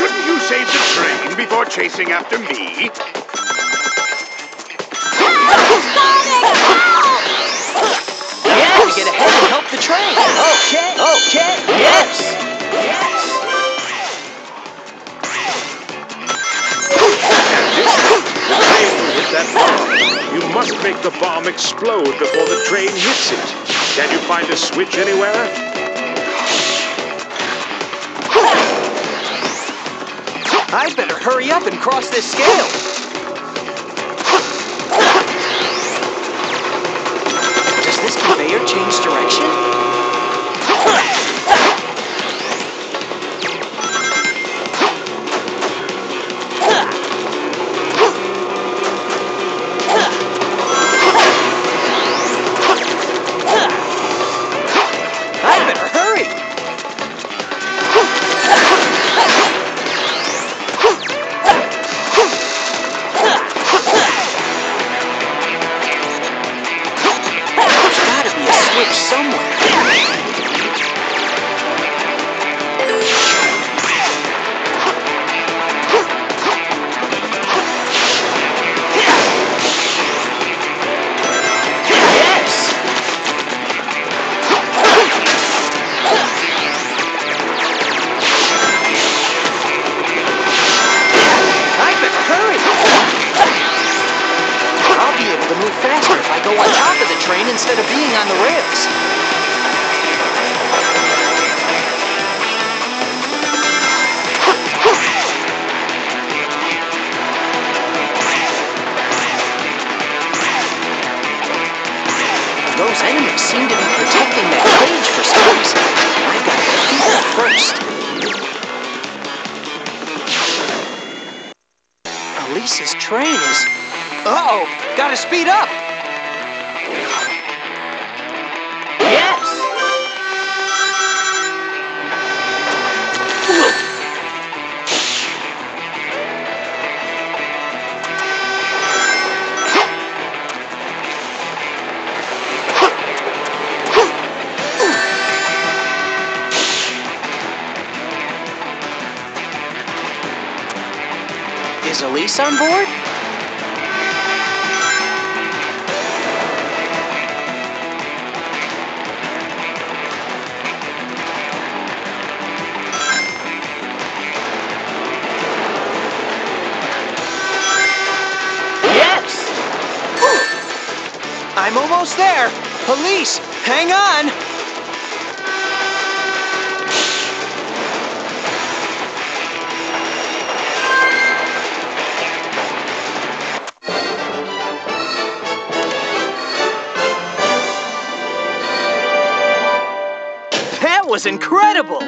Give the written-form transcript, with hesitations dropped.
Shouldn't you save the train before chasing after me? Yeah, to get ahead and help the train. Okay, yes. The train will hit that bomb. You must make the bomb explode before the train hits it. Can you find a switch anywhere? I'd better hurry up and cross this scale. Does this conveyor change direction? I'd better hurry. Somewhere. Faster if I go on top of the train instead of being on the rails. Those enemies seem to be protecting that cage for some reason. I've got to defeat them first. Elisa's train is... Uh-oh! Gotta speed up! Yes! Is Elise on board? I'm almost there! Police, hang on! That was incredible!